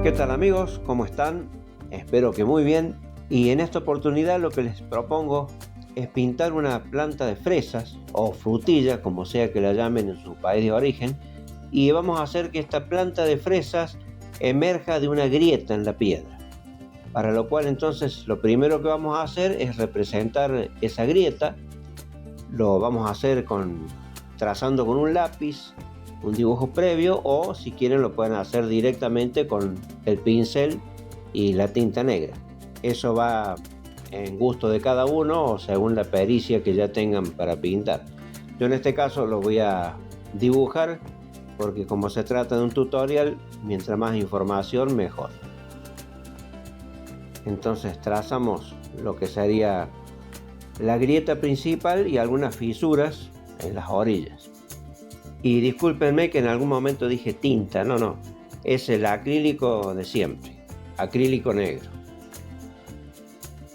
¿Qué tal amigos? ¿Cómo están? Espero que muy bien. Y en esta oportunidad lo que les propongo es pintar una planta de fresas o frutilla, como sea que la llamen en su país de origen, y vamos a hacer que esta planta de fresas emerja de una grieta en la piedra. Para lo cual entonces lo primero que vamos a hacer es representar esa grieta. Lo vamos a hacer trazando con un lápiz un dibujo previo, o si quieren lo pueden hacer directamente con el pincel y la tinta negra. Eso va en gusto de cada uno o según la pericia que ya tengan para pintar. Yo en este caso lo voy a dibujar porque como se trata de un tutorial, mientras más información mejor. Entonces trazamos lo que sería la grieta principal y algunas fisuras en las orillas. Y discúlpenme que en algún momento dije tinta, no, es el acrílico de siempre, acrílico negro.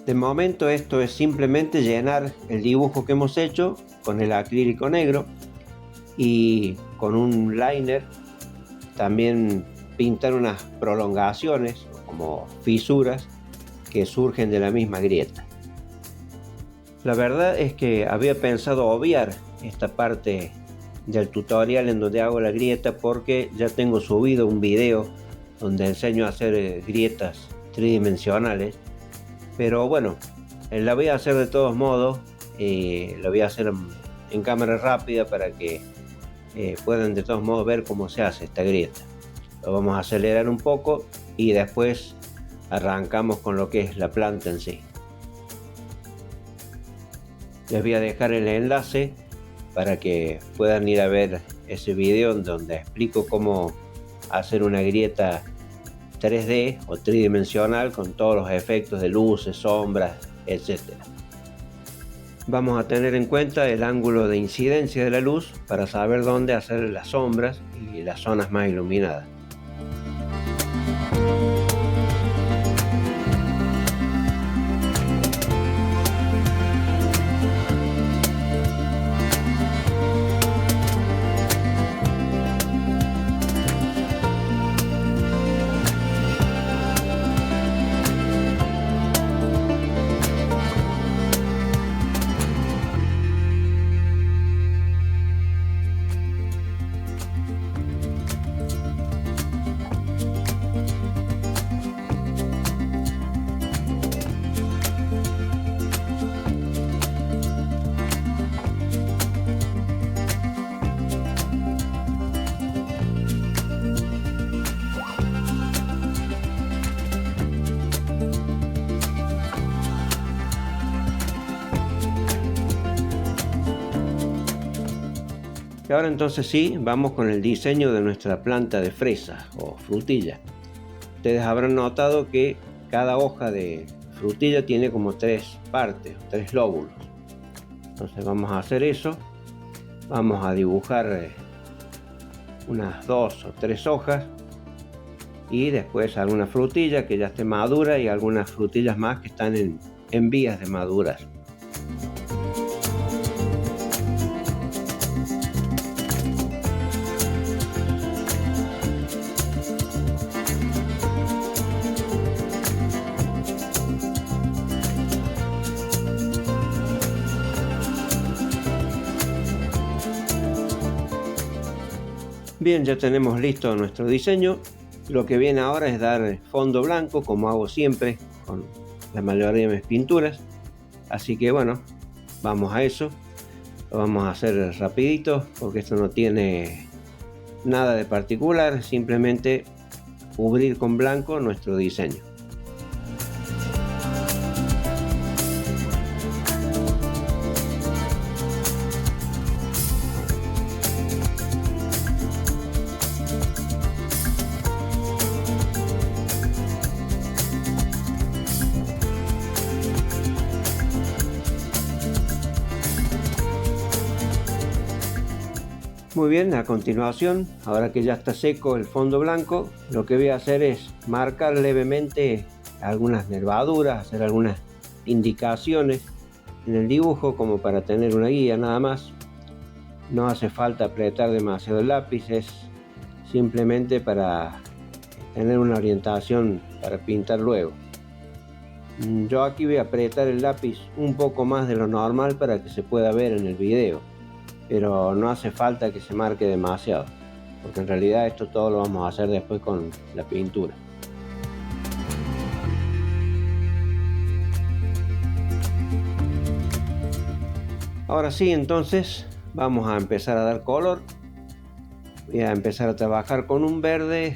De momento esto es simplemente llenar el dibujo que hemos hecho con el acrílico negro y con un liner también pintar unas prolongaciones como fisuras que surgen de la misma grieta. La verdad es que había pensado obviar esta parte del tutorial en donde hago la grieta porque ya tengo subido un video donde enseño a hacer grietas tridimensionales, pero bueno, la voy a hacer de todos modos. La voy a hacer en cámara rápida para que puedan de todos modos ver cómo se hace esta grieta. Lo vamos a acelerar un poco y después arrancamos con lo que es la planta en sí. Les voy a dejar el enlace para que puedan ir a ver ese video donde explico cómo hacer una grieta 3D o tridimensional con todos los efectos de luces, sombras, etc. Vamos a tener en cuenta el ángulo de incidencia de la luz para saber dónde hacer las sombras y las zonas más iluminadas. Y ahora entonces sí, vamos con el diseño de nuestra planta de fresa o frutilla. Ustedes habrán notado que cada hoja de frutilla tiene como tres partes, tres lóbulos. Entonces vamos a hacer eso. Vamos a dibujar unas 2 o 3 hojas y después alguna frutilla que ya esté madura y algunas frutillas más que están en vías de madurar. Bien, ya tenemos listo nuestro diseño. Lo que viene ahora es dar fondo blanco, como hago siempre con la mayoría de mis pinturas. Así que bueno, vamos a eso. Lo vamos a hacer rapidito porque esto no tiene nada de particular, simplemente cubrir con blanco nuestro diseño. Muy bien, a continuación, ahora que ya está seco el fondo blanco, lo que voy a hacer es marcar levemente algunas nervaduras, hacer algunas indicaciones en el dibujo como para tener una guía nada más. No hace falta apretar demasiado el lápiz, es simplemente para tener una orientación para pintar luego. Yo aquí voy a apretar el lápiz un poco más de lo normal para que se pueda ver en el video, pero no hace falta que se marque demasiado, porque en realidad esto todo lo vamos a hacer después con la pintura. Ahora sí, entonces vamos a empezar a dar color. Voy a empezar a trabajar con un verde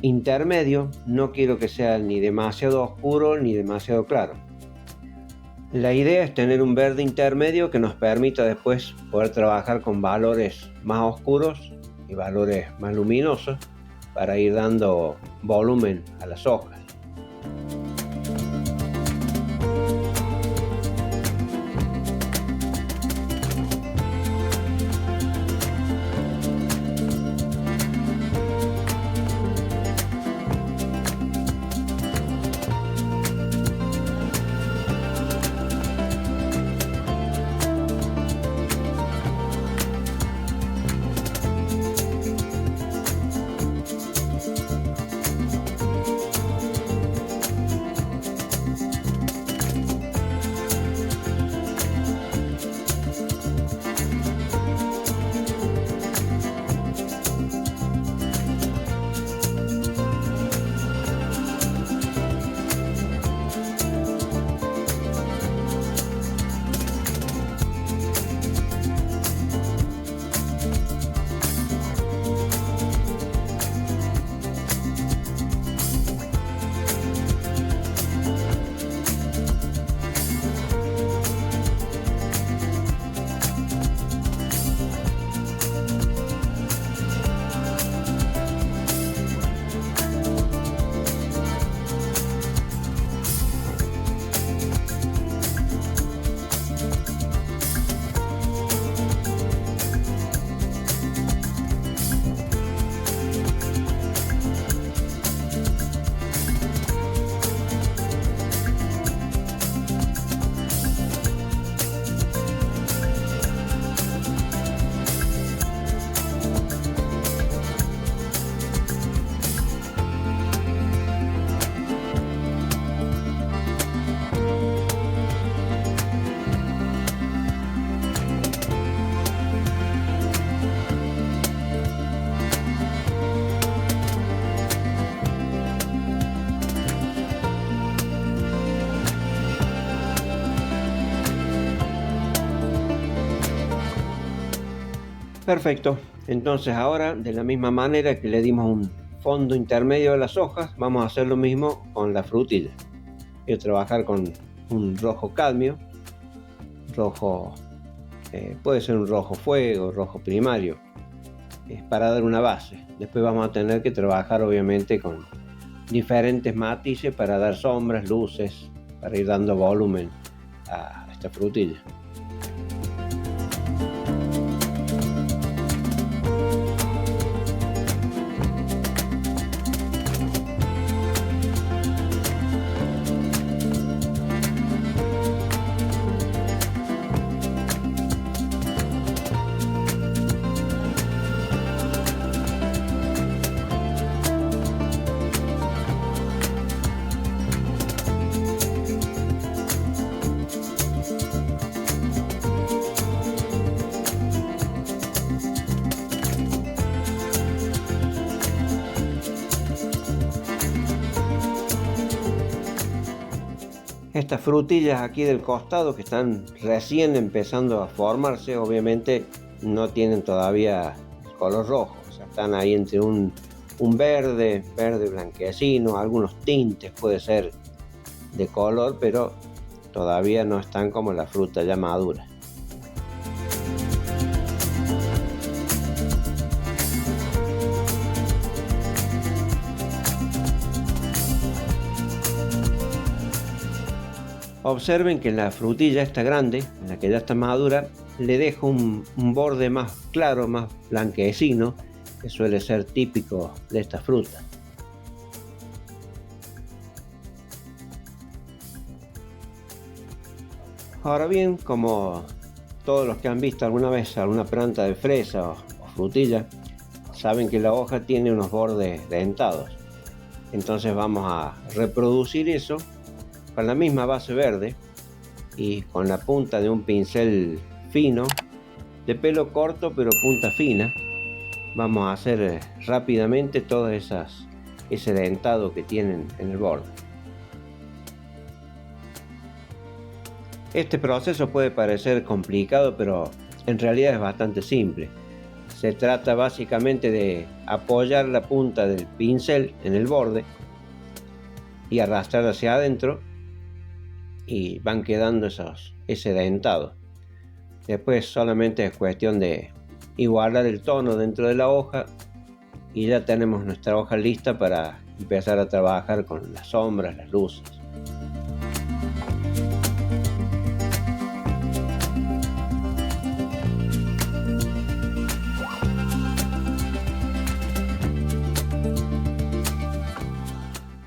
intermedio. No quiero que sea ni demasiado oscuro ni demasiado claro. La idea es tener un verde intermedio que nos permita después poder trabajar con valores más oscuros y valores más luminosos para ir dando volumen a las hojas. Perfecto, entonces ahora de la misma manera que le dimos un fondo intermedio a las hojas, vamos a hacer lo mismo con la frutilla. Voy a trabajar con un rojo cadmio, rojo, puede ser un rojo fuego, rojo primario, para dar una base. Después vamos a tener que trabajar obviamente con diferentes matices para dar sombras, luces, para ir dando volumen a esta frutilla. Estas frutillas aquí del costado que están recién empezando a formarse, obviamente no tienen todavía color rojo, o sea, están ahí entre un verde blanquecino, algunos tintes puede ser de color, pero todavía no están como la fruta ya madura. Observen que la frutilla está grande, en la que ya está madura, le dejo un borde más claro, más blanquecino, que suele ser típico de esta fruta. Ahora bien, como todos los que han visto alguna vez alguna planta de fresa o frutilla, saben que la hoja tiene unos bordes dentados. Entonces vamos a reproducir eso con la misma base verde y con la punta de un pincel fino, de pelo corto pero punta fina. Vamos a hacer rápidamente todas ese dentado que tienen en el borde. Este proceso puede parecer complicado, pero en realidad es bastante simple. Se trata básicamente de apoyar la punta del pincel en el borde y arrastrar hacia adentro y van quedando ese dentado. Después solamente es cuestión de igualar el tono dentro de la hoja y ya tenemos nuestra hoja lista para empezar a trabajar con las sombras, las luces.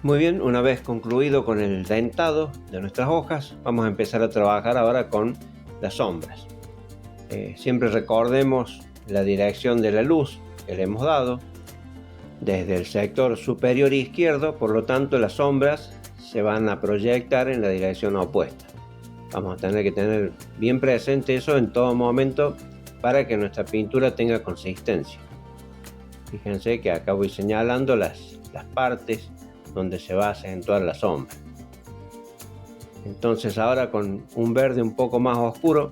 Muy bien, una vez concluido con el dentado de nuestras hojas, vamos a empezar a trabajar ahora con las sombras. Siempre recordemos la dirección de la luz que le hemos dado desde el sector superior izquierdo, por lo tanto las sombras se van a proyectar en la dirección opuesta. Vamos a tener que tener bien presente eso en todo momento para que nuestra pintura tenga consistencia. Fíjense que acá voy señalando las partes donde se va a acentuar la sombra. Entonces ahora con un verde un poco más oscuro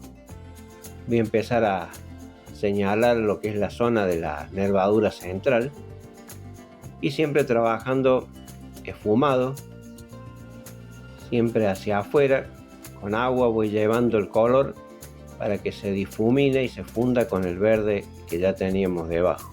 voy a empezar a señalar lo que es la zona de la nervadura central y siempre trabajando esfumado, siempre hacia afuera. Con agua voy llevando el color para que se difumine y se funda con el verde que ya teníamos debajo.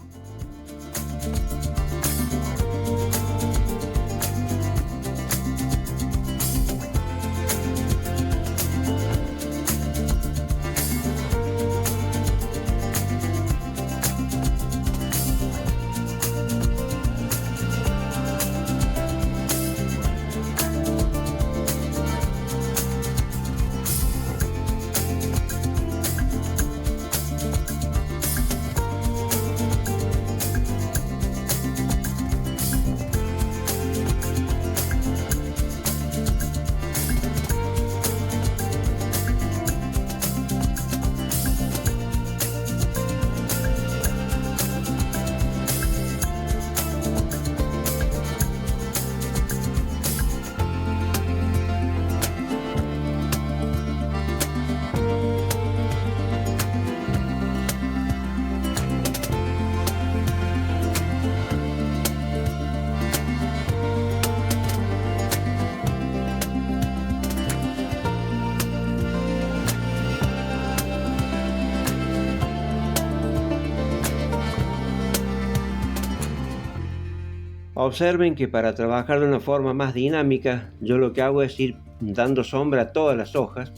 Observen que para trabajar de una forma más dinámica, yo lo que hago es ir dando sombra a todas las hojas.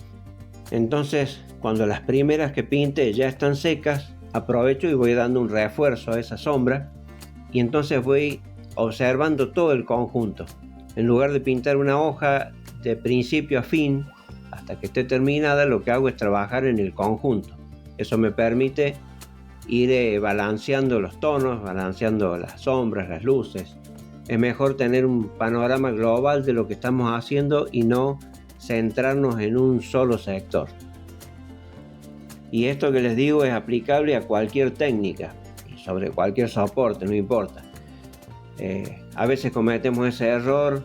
Entonces, cuando las primeras que pinte ya están secas, aprovecho y voy dando un refuerzo a esa sombra y entonces voy observando todo el conjunto. En lugar de pintar una hoja de principio a fin hasta que esté terminada, lo que hago es trabajar en el conjunto. Eso me permite ir balanceando los tonos, balanceando las sombras, las luces. Es mejor tener un panorama global de lo que estamos haciendo y no centrarnos en un solo sector. Y esto que les digo es aplicable a cualquier técnica, sobre cualquier soporte, no importa. A veces cometemos ese error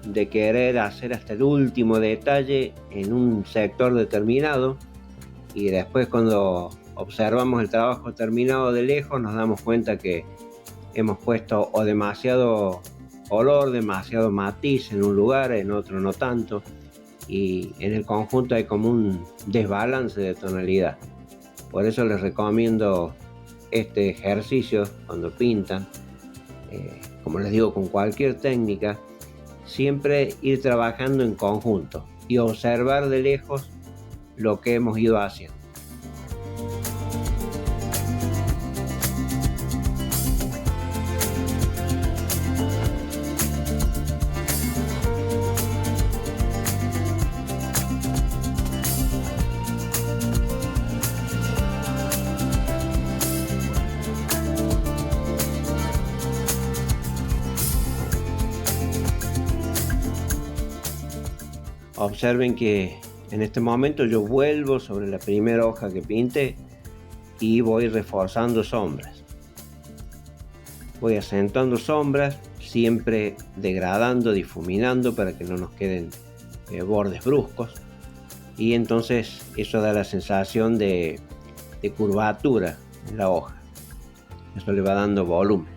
de querer hacer hasta el último detalle en un sector determinado y después cuando observamos el trabajo terminado de lejos nos damos cuenta que hemos puesto o demasiado color, demasiado matiz en un lugar, en otro no tanto, y en el conjunto hay como un desbalance de tonalidad. Por eso les recomiendo este ejercicio cuando pintan, como les digo, con cualquier técnica, siempre ir trabajando en conjunto y observar de lejos lo que hemos ido haciendo. Observen que en este momento yo vuelvo sobre la primera hoja que pinté y voy reforzando sombras. Voy acentuando sombras, siempre degradando, difuminando para que no nos queden bordes bruscos. Y entonces eso da la sensación de curvatura en la hoja. Eso le va dando volumen.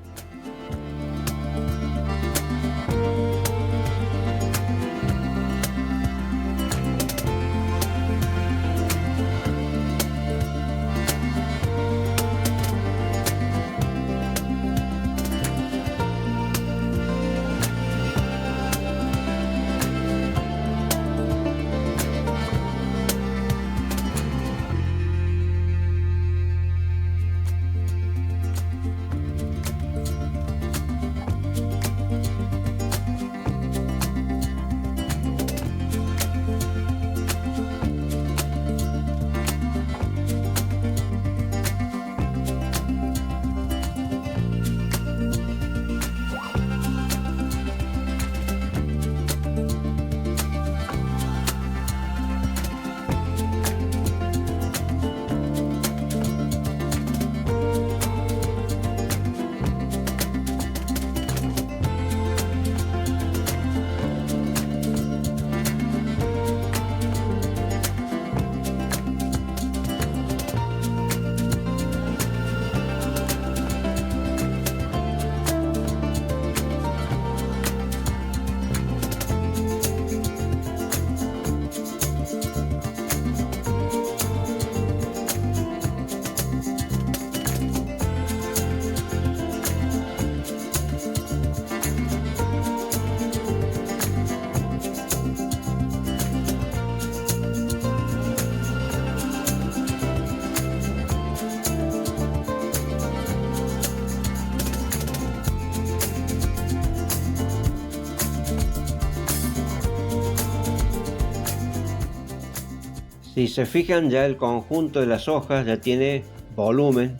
Si se fijan, ya el conjunto de las hojas ya tiene volumen,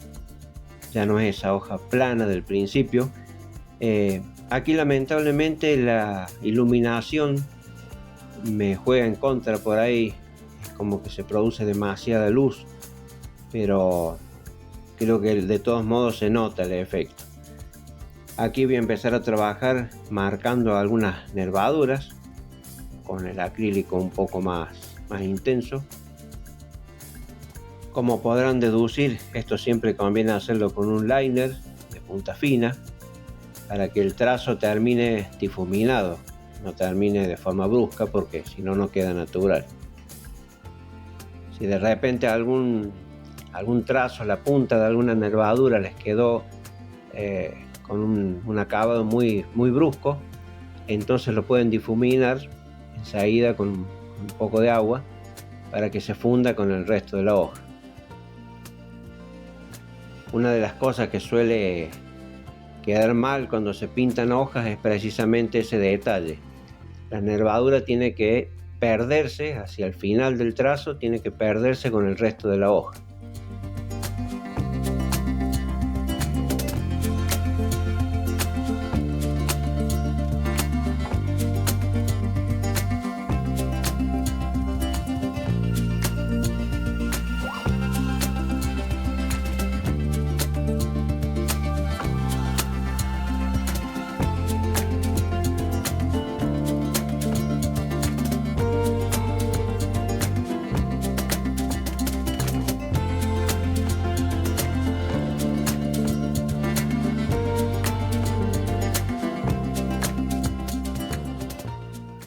ya no es esa hoja plana del principio. Aquí lamentablemente la iluminación me juega en contra por ahí, es como que se produce demasiada luz, pero creo que de todos modos se nota el efecto. Aquí voy a empezar a trabajar marcando algunas nervaduras con el acrílico un poco más intenso. Como podrán deducir, esto siempre conviene hacerlo con un liner de punta fina para que el trazo termine difuminado, no termine de forma brusca, porque si no, no queda natural. Si de repente algún trazo, la punta de alguna nervadura les quedó con un acabado muy brusco, entonces lo pueden difuminar enseguida con un poco de agua para que se funda con el resto de la hoja. Una de las cosas que suele quedar mal cuando se pintan hojas es precisamente ese detalle. La nervadura tiene que perderse hacia el final del trazo, tiene que perderse con el resto de la hoja.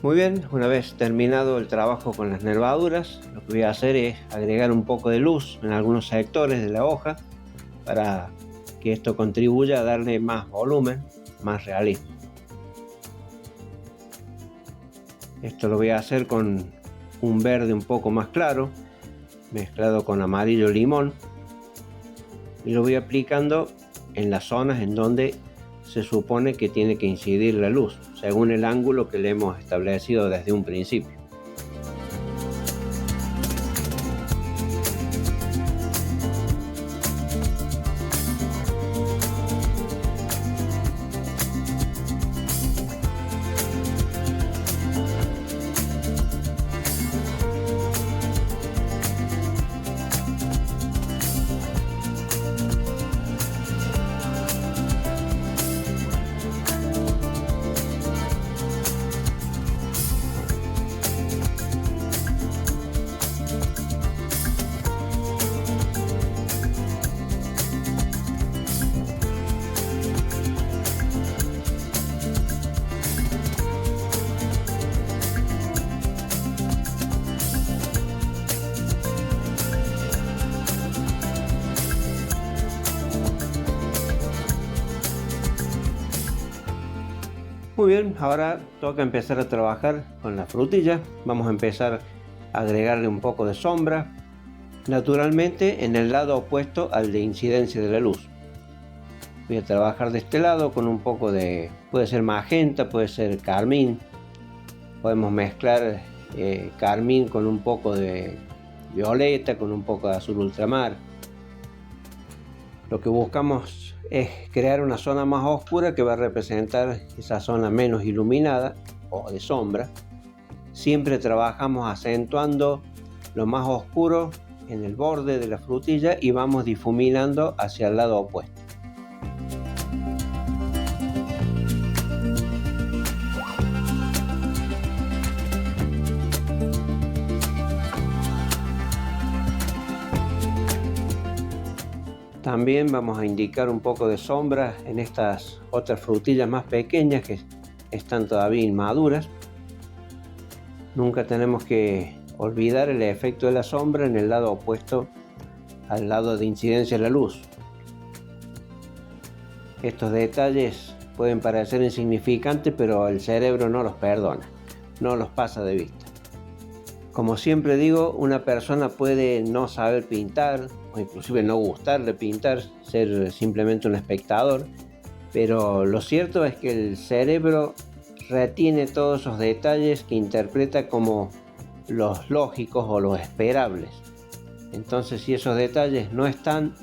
Muy bien, una vez terminado el trabajo con las nervaduras, lo que voy a hacer es agregar un poco de luz en algunos sectores de la hoja para que esto contribuya a darle más volumen, más realismo. Esto lo voy a hacer con un verde un poco más claro, mezclado con amarillo limón, y lo voy aplicando en las zonas en donde se supone que tiene que incidir la luz, según el ángulo que le hemos establecido desde un principio. Muy bien, ahora toca empezar a trabajar con la frutilla. Vamos a empezar a agregarle un poco de sombra, naturalmente en el lado opuesto al de incidencia de la luz. Voy a trabajar de este lado con un poco de, puede ser magenta, puede ser carmín. Podemos mezclar carmín con un poco de violeta, con un poco de azul ultramar. Lo que buscamos es crear una zona más oscura que va a representar esa zona menos iluminada o de sombra. Siempre trabajamos acentuando lo más oscuro en el borde de la frutilla y vamos difuminando hacia el lado opuesto. También vamos a indicar un poco de sombra en estas otras frutillas más pequeñas que están todavía inmaduras. Nunca tenemos que olvidar el efecto de la sombra en el lado opuesto al lado de incidencia de la luz. Estos detalles pueden parecer insignificantes, pero el cerebro no los perdona, no los pasa de vista. Como siempre digo, una persona puede no saber pintar o inclusive no gustarle pintar, ser simplemente un espectador, pero lo cierto es que el cerebro retiene todos esos detalles que interpreta como los lógicos o los esperables. Entonces, si esos detalles no están,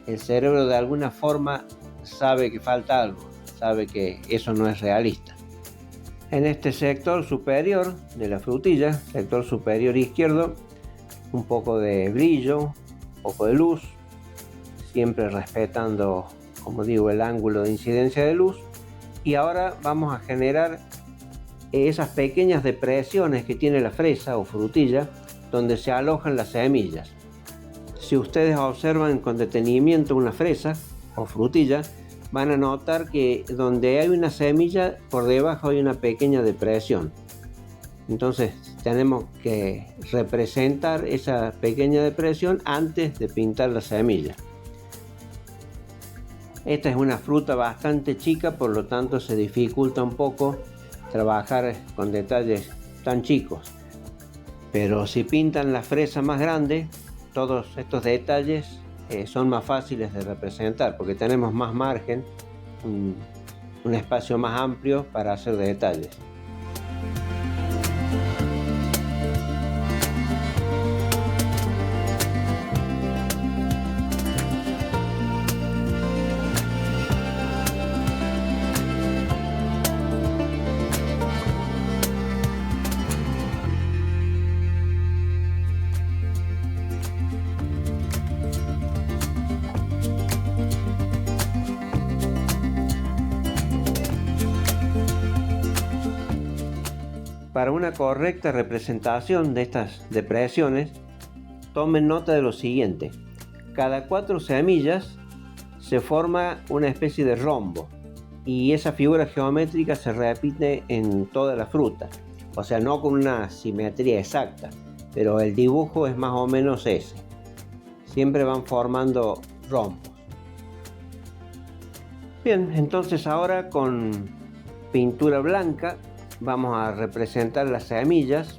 el cerebro de alguna forma sabe que falta algo, sabe que eso no es realista. En este sector superior de la frutilla, sector superior izquierdo, un poco de brillo, un poco de luz, siempre respetando, como digo, el ángulo de incidencia de luz. Y ahora vamos a generar esas pequeñas depresiones que tiene la fresa o frutilla, donde se alojan las semillas. Si ustedes observan con detenimiento una fresa o frutilla, van a notar que donde hay una semilla, por debajo hay una pequeña depresión. Entonces tenemos que representar esa pequeña depresión antes de pintar la semilla. Esta es una fruta bastante chica, por lo tanto se dificulta un poco trabajar con detalles tan chicos. Pero si pintan la fresa más grande, todos estos detalles son más fáciles de representar porque tenemos más margen, un espacio más amplio para hacer detalles. Para una correcta representación de estas depresiones, tomen nota de lo siguiente. Cada 4 semillas se forma una especie de rombo y esa figura geométrica se repite en toda la fruta. O sea, no con una simetría exacta, pero el dibujo es más o menos ese. Siempre van formando rombos. Bien, entonces ahora con pintura blanca vamos a representar las semillas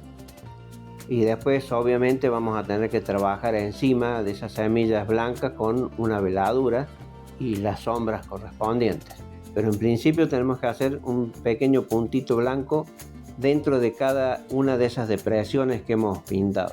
y después obviamente vamos a tener que trabajar encima de esas semillas blancas con una veladura y las sombras correspondientes. Pero en principio tenemos que hacer un pequeño puntito blanco dentro de cada una de esas depresiones que hemos pintado.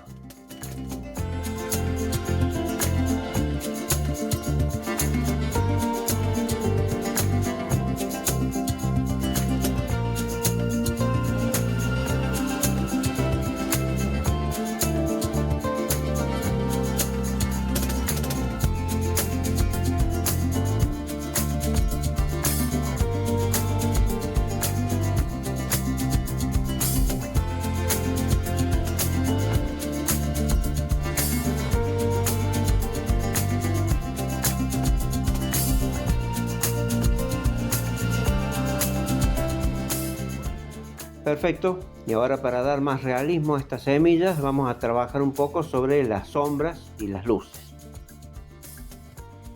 Perfecto, y ahora para dar más realismo a estas semillas vamos a trabajar un poco sobre las sombras y las luces.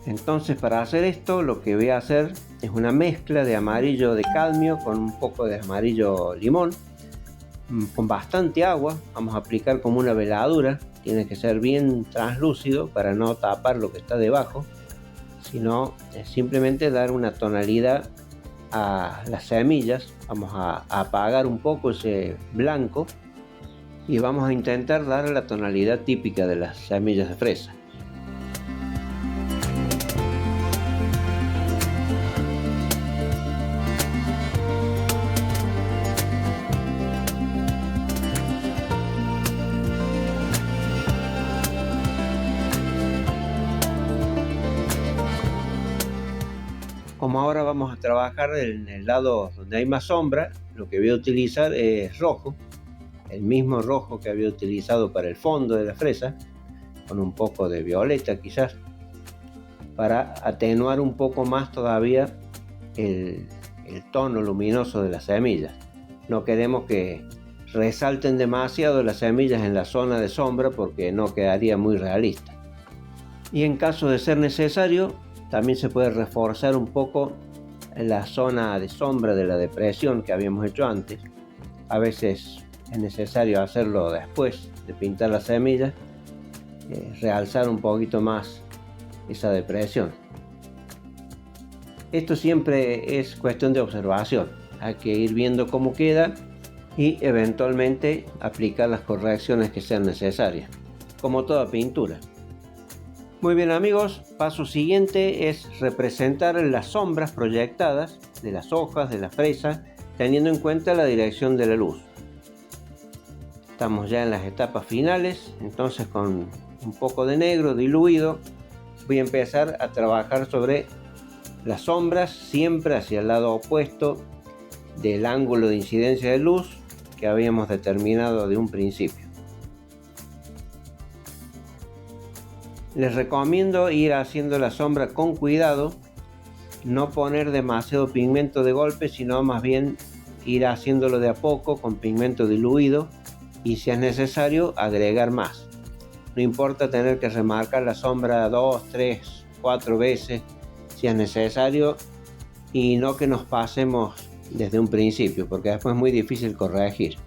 Entonces, para hacer esto, lo que voy a hacer es una mezcla de amarillo de cadmio con un poco de amarillo limón, con bastante agua. Vamos a aplicar como una veladura. Tiene que ser bien translúcido para no tapar lo que está debajo, sino simplemente dar una tonalidad a las semillas. Vamos a apagar un poco ese blanco y vamos a intentar dar la tonalidad típica de las semillas de fresa. Como ahora vamos a trabajar en el lado donde hay más sombra, lo que voy a utilizar es rojo, el mismo rojo que había utilizado para el fondo de la fresa, con un poco de violeta quizás, para atenuar un poco más todavía el tono luminoso de las semillas. No queremos que resalten demasiado las semillas en la zona de sombra porque no quedaría muy realista. Y en caso de ser necesario, también se puede reforzar un poco la zona de sombra de la depresión que habíamos hecho antes. A veces es necesario hacerlo después de pintar las semillas, realzar un poquito más esa depresión. Esto siempre es cuestión de observación. Hay que ir viendo cómo queda y eventualmente aplicar las correcciones que sean necesarias, como toda pintura. Muy bien amigos, paso siguiente es representar las sombras proyectadas de las hojas de la fresa, teniendo en cuenta la dirección de la luz. Estamos ya en las etapas finales, entonces con un poco de negro diluido voy a empezar a trabajar sobre las sombras, siempre hacia el lado opuesto del ángulo de incidencia de luz que habíamos determinado de un principio. Les recomiendo ir haciendo la sombra con cuidado, no poner demasiado pigmento de golpe, sino más bien ir haciéndolo de a poco con pigmento diluido y si es necesario agregar más. No importa tener que remarcar la sombra 2, 3, 4 veces si es necesario y no que nos pasemos desde un principio porque después es muy difícil corregir.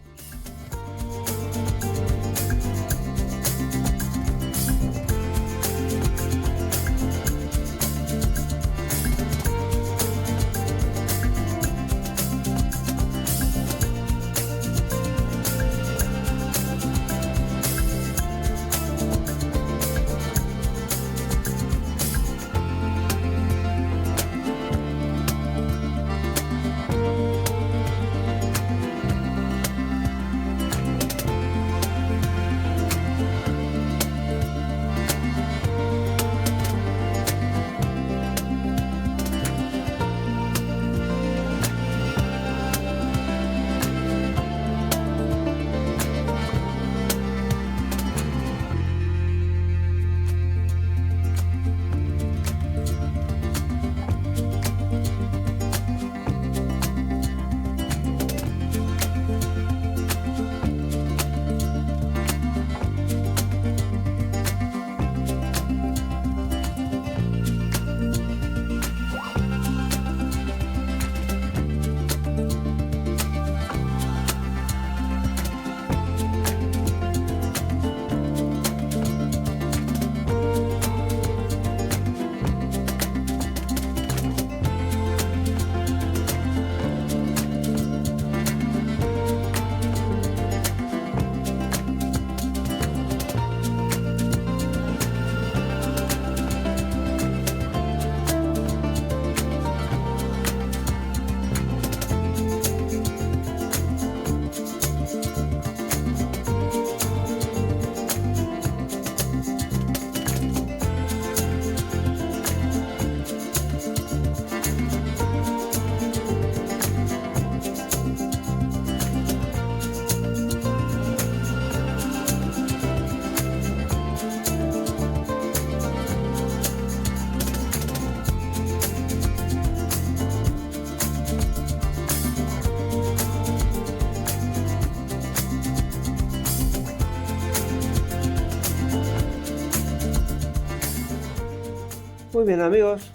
Muy bien amigos,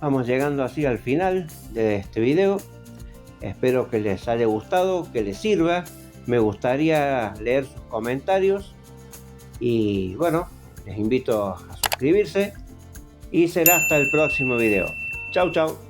vamos llegando así al final de este video. Espero que les haya gustado, que les sirva. Me gustaría leer sus comentarios y bueno, les invito a suscribirse y será hasta el próximo video. Chau chau.